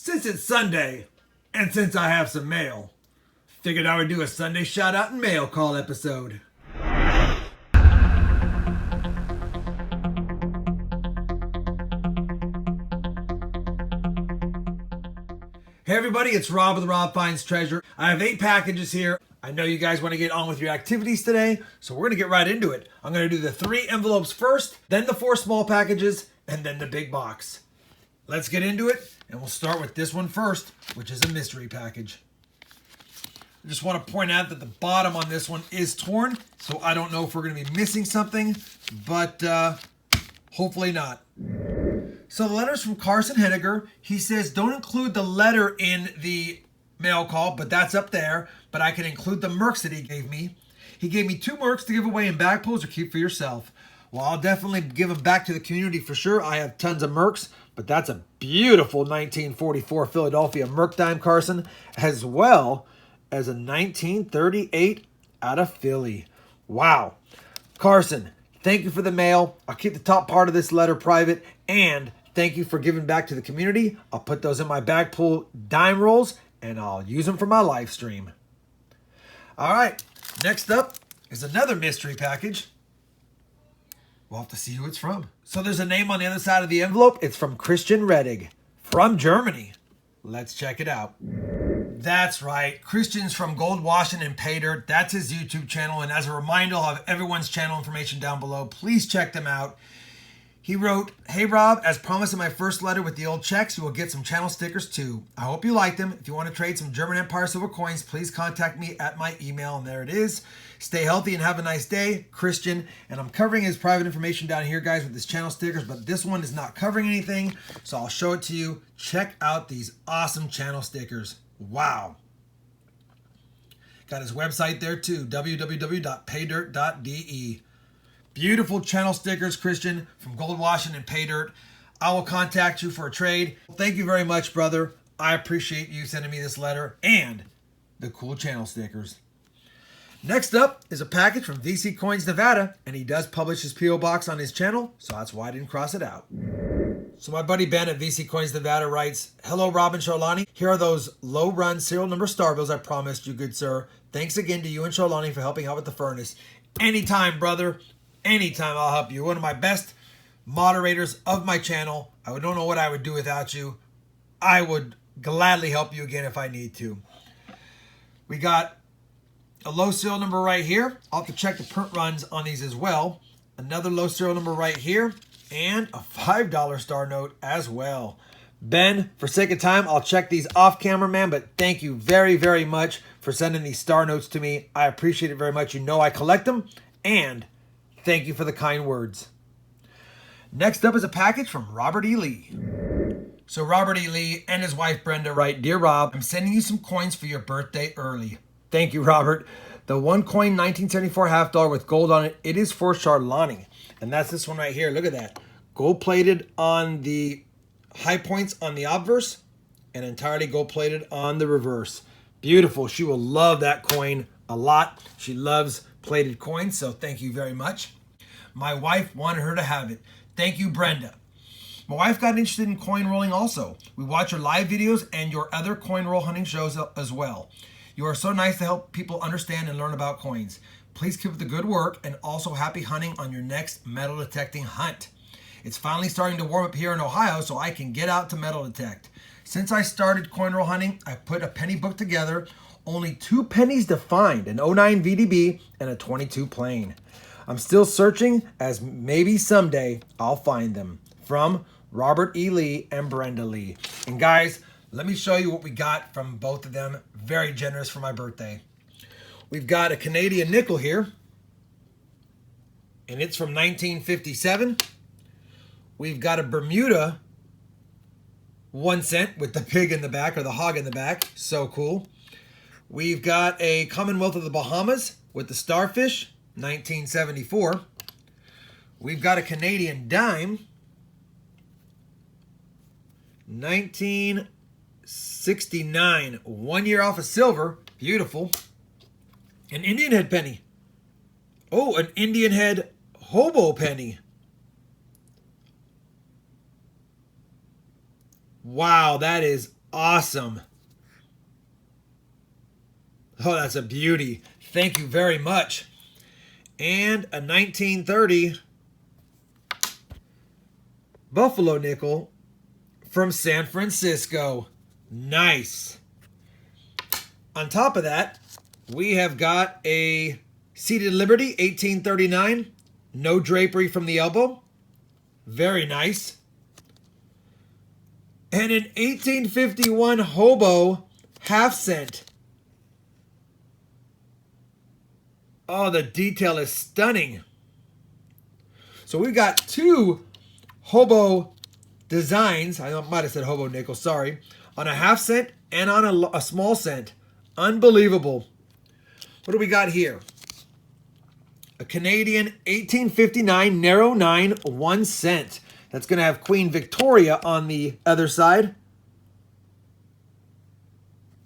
Since it's Sunday, and since I have some mail, figured I would do a Sunday shout out and mail call episode. Hey everybody, it's Rob with RobFindsTreasure. I have 8 packages here. I know you guys want to get on with your activities today, so we're going to get right into it. I'm going to do the 3 envelopes first, then the 4 small packages, and then the big box. Let's get into it, and we'll start with this one first, which is a mystery package. I just want to point out that the bottom on this one is torn, so I don't know if we're going to be missing something, but hopefully not. So the letter's from Carson Henegar. He says, don't include the letter in the mail call, but that's up there. But I can include the mercs that he gave me. He gave me 2 mercs to give away in bag pulls or keep for yourself. Well, I'll definitely give them back to the community for sure. I have tons of mercs, but that's a beautiful 1944 Philadelphia merc dime, Carson, as well as a 1938 out of Philly. Wow. Carson, thank you for the mail. I'll keep the top part of this letter private, and thank you for giving back to the community. I'll put those in my bag pull dime rolls, and I'll use them for my live stream. All right, next up is another mystery package. We'll have to see who it's from. So there's a name on the other side of the envelope. It's from Christian Rettig from Germany. Let's check it out. That's right. Christian's from Goldwaschen Paydirt. That's his YouTube channel. And as a reminder, I'll have everyone's channel information down below. Please check them out. He wrote, "Hey Rob, as promised in my first letter with the old checks, you will get some channel stickers too. I hope you like them. If you want to trade some German Empire silver coins, please contact me at my email." And there it is. Stay healthy and have a nice day, Christian. And I'm covering his private information down here, guys, with his channel stickers, but this one is not covering anything, so I'll show it to you. Check out these awesome channel stickers. Wow. Got his website there too, www.paydirt.de. Beautiful channel stickers, Christian, from Goldwaschen Paydirt. I will contact you for a trade. Thank you very much, brother. I appreciate you sending me this letter and the cool channel stickers. Next up is a package from DMC Coins, Nevada, and he does publish his P.O. box on his channel, so that's why I didn't cross it out. So my buddy Ben at DMC Coins, Nevada writes, "Hello, Rob and Sharlani. Here are those low-run serial number star bills I promised you, good sir. Thanks again to you and Sharlani for helping out with the furnace. Anytime, brother. Anytime I'll help you. One of my best moderators of my channel. I don't know what I would do without you. I would gladly help you again if I need to." We got a low serial number right here. I'll have to check the print runs on these as well. Another low serial number right here. And a $5 star note as well. Ben, for sake of time, I'll check these off camera, man, but thank you very, very much for sending these star notes to me. I appreciate it very much. You know I collect them, and thank you for the kind words. Next up is a package from Robert E. Lee. So Robert E. Lee and his wife Brenda write, "Dear Rob, I'm sending you some coins for your birthday early." Thank you, Robert. The one coin 1974 half dollar with gold on it, it is for Sharlani. And that's this one right here. Look at that. Gold plated on the high points on the obverse and entirely gold plated on the reverse. Beautiful. She will love that coin a lot. She loves plated coins, so thank you very much. My wife wanted her to have it. Thank you, Brenda. My wife got interested in coin rolling also. We watch your live videos and your other coin roll hunting shows as well. You are so nice to help people understand and learn about coins. Please keep up the good work, and also happy hunting on your next metal detecting hunt. It's finally starting to warm up here in Ohio, so I can get out to metal detect. Since I started coin roll hunting, I put a penny book together. Only 2 pennies to find, an 09 VDB and a 22 plain. I'm still searching, as maybe someday I'll find them. From Robert E. Lee and Brenda Lee. And guys, let me show you what we got from both of them. Very generous for my birthday. We've got a Canadian nickel here, and it's from 1957. We've got a Bermuda 1 cent with the pig in the back, or the hog in the back. So cool. We've got a Commonwealth of the Bahamas with the starfish, 1974. We've got a Canadian dime, 1969. 1 year off of silver. Beautiful. An Indian head penny. Oh, an Indian head hobo penny. Wow, that is Awesome. Oh, that's a beauty. Thank you very much. And a 1930 Buffalo nickel from San Francisco. Nice. On top of that, we have got a Seated Liberty 1839. No drapery from the elbow. Very nice. And an 1851 hobo half cent. Oh, the detail is stunning. So we've got two hobo designs. I might have said hobo nickel, sorry. On a half cent and on a small cent. Unbelievable. What do we got here? A Canadian 1859 narrow 9 1 cent. That's going to have Queen Victoria on the other side.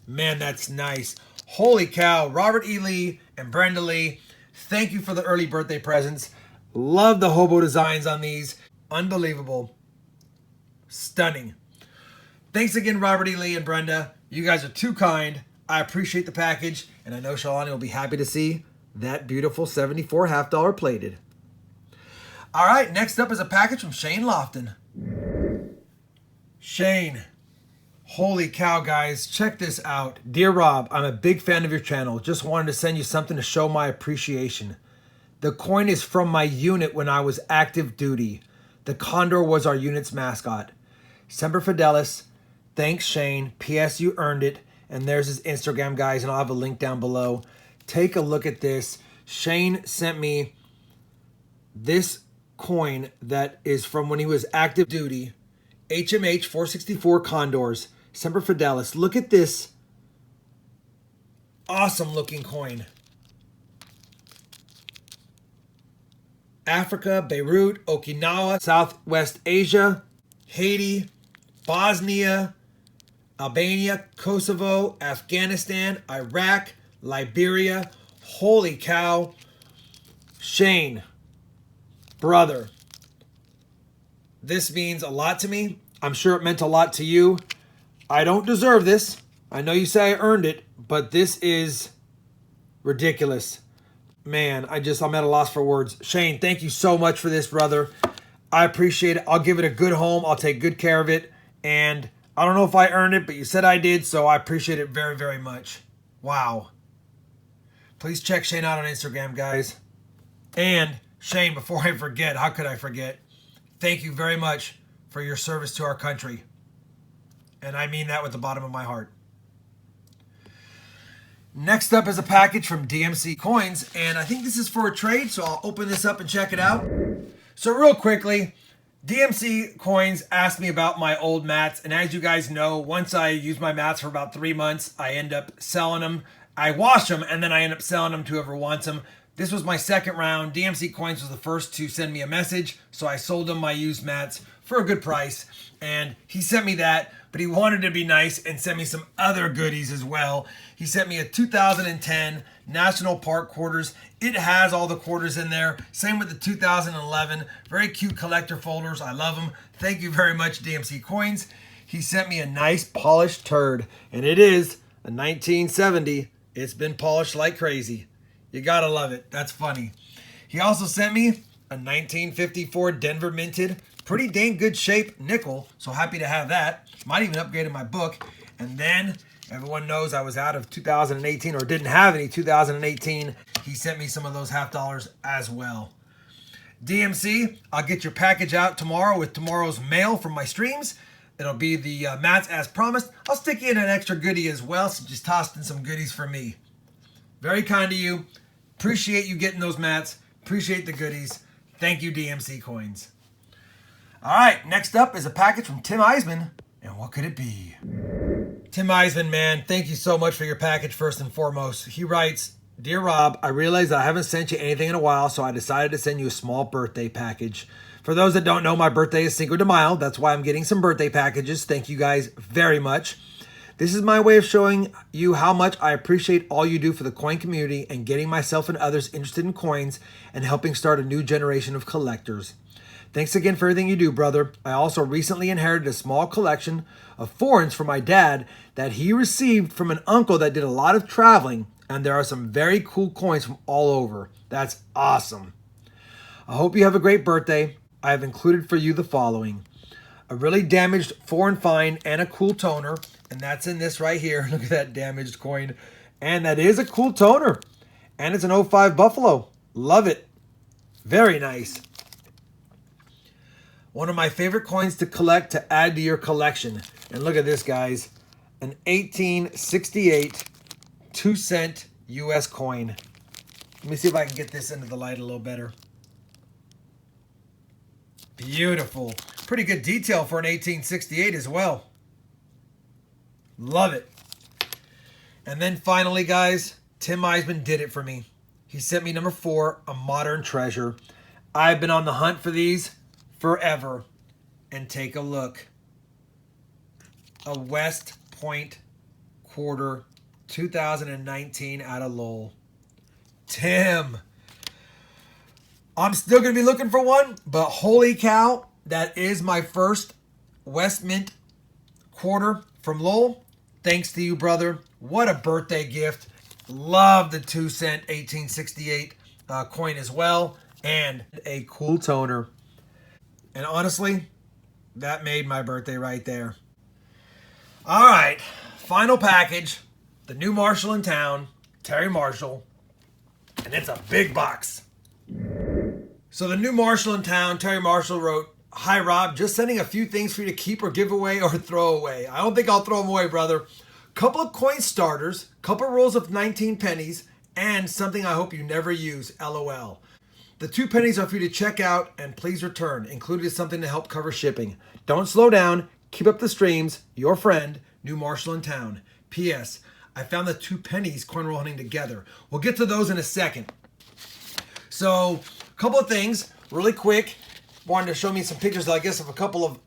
Man, that's nice. Holy cow. Robert E. Lee and Brenda Lee, thank you for the early birthday presents. Love the hobo designs on these. Unbelievable. Stunning. Thanks again, Robert E. Lee and Brenda. You guys are too kind. I appreciate the package, and I know Shalani will be happy to see that beautiful 74 half dollar plated. All right, next up is a package from Shane Lofton. Shane, holy cow, guys, check this out. Dear Rob, I'm a big fan of your channel. Just wanted to send you something to show my appreciation. The coin is from my unit when I was active duty. The condor was our unit's mascot. Semper Fidelis. Thanks, Shane. P.S. You earned it. And there's his Instagram, guys, and I'll have a link down below. Take a look at this. Shane sent me this coin that is from when he was active duty. HMH 464 Condors. Semper Fidelis. Look at this awesome looking coin. Africa, Beirut, Okinawa, Southwest Asia, Haiti, Bosnia, Albania, Kosovo, Afghanistan, Iraq, Liberia. Holy cow. Shane, brother, this means a lot to me. I'm sure it meant a lot to you. I don't deserve this. I know you say I earned it, but this is ridiculous. Man, I'm at a loss for words. Shane, thank you so much for this, brother. I appreciate it. I'll give it a good home. I'll take good care of it. And I don't know if I earned it, but you said I did, so I appreciate it very, very much. Wow. Please check Shane out on Instagram, guys. And Shane, before I forget, how could I forget? Thank you very much for your service to our country. And I mean that with the bottom of my heart. Next up is a package from DMC Coins, and I think this is for a trade, so I'll open this up and check it out. So real quickly, DMC Coins asked me about my old mats, and as you guys know, once I use my mats for about 3 months, I end up selling them. I wash them, and then I end up selling them to whoever wants them. This was my second round. DMC Coins was the first to send me a message, so I sold him my used mats for a good price, and he sent me that, but he wanted to be nice and sent me some other goodies as well. He sent me a 2010 National Park quarters. It has all the quarters in there. Same with the 2011. Very cute collector folders. I love them. Thank you very much, DMC Coins. He sent me a nice polished turd, and it is a 1970. It's been polished like crazy. You gotta love it. That's funny. He also sent me a 1954 Denver minted, pretty dang good shape nickel. So happy to have that. Might even upgrade in my book. And then everyone knows I was out of 2018 or didn't have any 2018. He sent me some of those half dollars as well. DMC, I'll get your package out tomorrow with tomorrow's mail from my streams. It'll be the mats as promised. I'll stick in an extra goodie as well, so just tossed in some goodies for me. Very kind of you. Appreciate you getting those mats. Appreciate the goodies. Thank you, DMC Coins. All right, next up is a package from Tim Eisman. And what could it be? Tim Eisman, man, thank you so much for your package first and foremost. He writes, Dear Rob, I realize that I haven't sent you anything in a while, so I decided to send you a small birthday package. For those that don't know, my birthday is Cinco de Mayo. That's why I'm getting some birthday packages. Thank you guys very much. This is my way of showing you how much I appreciate all you do for the coin community and getting myself and others interested in coins and helping start a new generation of collectors. Thanks again for everything you do, brother. I also recently inherited a small collection of foreigns from my dad that he received from an uncle that did a lot of traveling, and there are some very cool coins from all over. That's awesome. I hope you have a great birthday. I have included for you the following: a really damaged foreign find and a cool toner, and that's in this right here. Look at that damaged coin. And that is a cool toner. And it's an 05 Buffalo. Love it. Very nice. One of my favorite coins to collect to add to your collection. And look at this, guys. An 1868 2-cent US coin. Let me see if I can get this into the light a little better. Beautiful. Pretty good detail for an 1868 as well. Love it. And then finally, guys, Tim Eisman did it for me. He sent me number 4, a modern treasure. I've been on the hunt for these forever. And take a look. A West Point quarter 2019 out of Lowell. Tim. I'm still going to be looking for one, but holy cow, that is my first West Mint quarter from Lowell. Thanks to you, brother. What a birthday gift. Love the 2-cent 1868 coin as well, and a cool toner. And honestly, that made my birthday right there. All right, final package. The new Marshall in town, Terry Marshall, and it's a big box. So the new Marshall in town, Terry Marshall wrote, "Hi Rob, just sending a few things for you to keep or give away or throw away." I don't think I'll throw them away, brother. Couple of coin starters, couple rolls of 19 pennies, and something I hope you never use, LOL. The 2 pennies are for you to check out and please return. Included is something to help cover shipping. Don't slow down. Keep up the streams. Your friend, New Marshall in town. P.S. I found the 2 pennies coin roll hunting together. We'll get to those in a second. So, a couple of things, really quick. Wanted to show me some pictures, I guess, of a couple of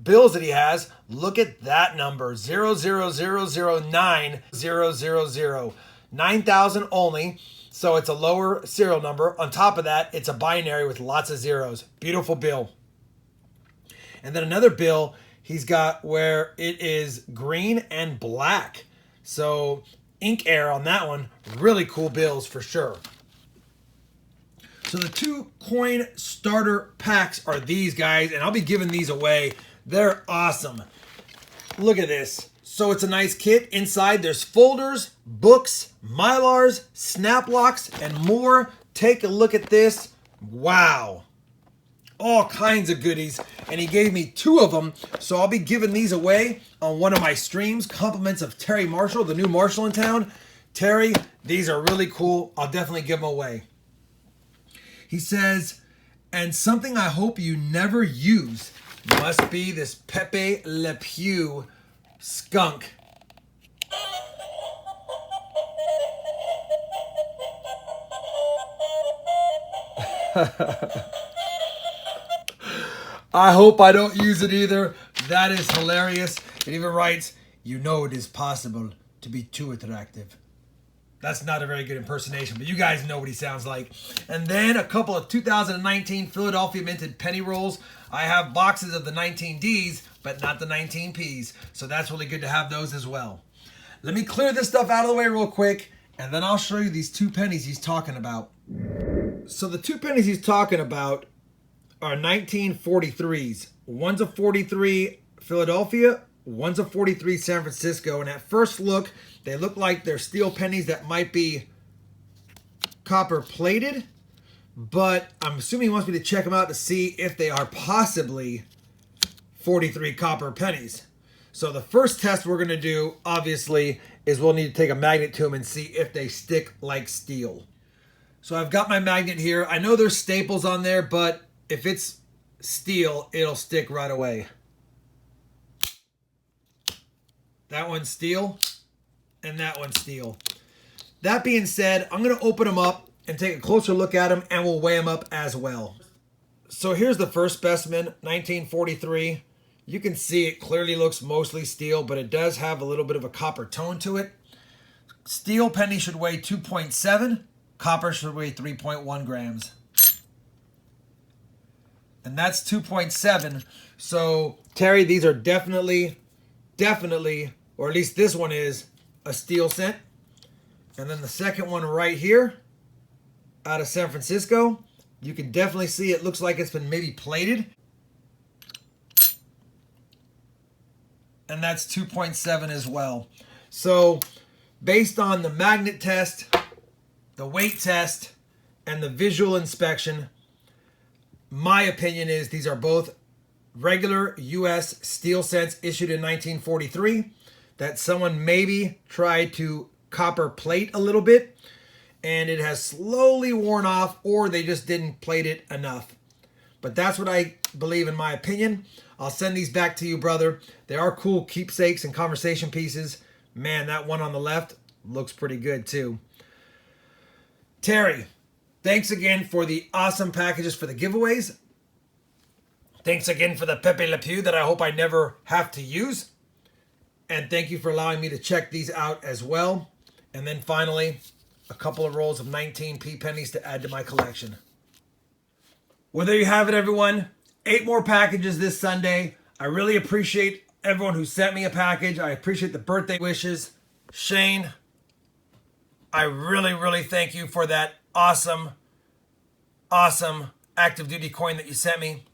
bills that he has. Look at that number, 0009000. 9,000 only, so it's a lower serial number. On top of that, it's a binary with lots of zeros. Beautiful bill. And then another bill he's got where it is green and black. So ink air on that one. Really cool bills for sure. So the 2 coin starter packs are these, guys, and I'll be giving these away. They're awesome. Look at this. So it's a nice kit. Inside there's folders, books, mylars, snap locks, and more. Take a look at this. Wow. All kinds of goodies. And he gave me 2 of them, so I'll be giving these away on one of my streams. Compliments of Terry Marshall, the new Marshall in town. Terry, these are really cool. I'll definitely give them away. He says, and something I hope you never use must be this Pepe Le Pew skunk. I hope I don't use it either. That is hilarious. It even writes, "You know it is possible to be too attractive." That's not a very good impersonation, but you guys know what he sounds like. And then a couple of 2019 Philadelphia minted penny rolls. I have boxes of the 19Ds, but not the 19Ps. So that's really good to have those as well. Let me clear this stuff out of the way real quick, and then I'll show you these 2 pennies he's talking about. So the 2 pennies he's talking about are 1943s. One's a 43 Philadelphia, one's a 43 San Francisco, and at first look, they look like they're steel pennies that might be copper plated, but I'm assuming he wants me to check them out to see if they are possibly 43 copper pennies. So the first test we're going to do, obviously, is we'll need to take a magnet to them and see if they stick like steel. So I've got my magnet here. I know there's staples on there, but if it's steel, it'll stick right away. That one's steel, and that one's steel. That being said, I'm going to open them up and take a closer look at them, and we'll weigh them up as well. So here's the first specimen, 1943. You can see it clearly looks mostly steel, but it does have a little bit of a copper tone to it. Steel penny should weigh 2.7. Copper should weigh 3.1 grams. And that's 2.7. So, Terry, these are definitely, or at least this one is, a steel cent. And then the second one right here, out of San Francisco, you can definitely see it looks like it's been maybe plated. And that's 2.7 as well. So, based on the magnet test, the weight test, and the visual inspection, my opinion is these are both regular U.S. steel cents issued in 1943 that someone maybe tried to copper plate a little bit and it has slowly worn off, or they just didn't plate it enough. But that's what I believe, in my opinion. I'll send these back to you, brother. They are cool keepsakes and conversation pieces. Man, that one on the left looks pretty good too. Terry, thanks again for the awesome packages for the giveaways. Thanks again for the Pepe Le Pew that I hope I never have to use. And thank you for allowing me to check these out as well. And then finally, a couple of rolls of 19p pennies to add to my collection. Well, there you have it, everyone. 8 more packages this Sunday. I really appreciate everyone who sent me a package. I appreciate the birthday wishes. Shane, I really thank you for that awesome active duty coin that you sent me.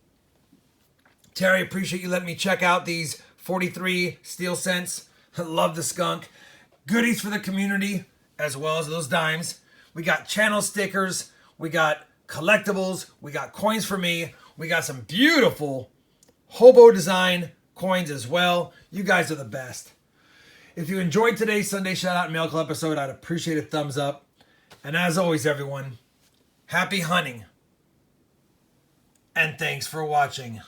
Terry, appreciate you letting me check out these 43 steel cents. Love the skunk. Goodies for the community, as well as those dimes. We got channel stickers. We got collectibles. We got coins for me. We got some beautiful hobo design coins as well. You guys are the best. If you enjoyed today's Sunday Shout Out Mail Club episode, I'd appreciate a thumbs up. And as always, everyone, happy hunting. And thanks for watching.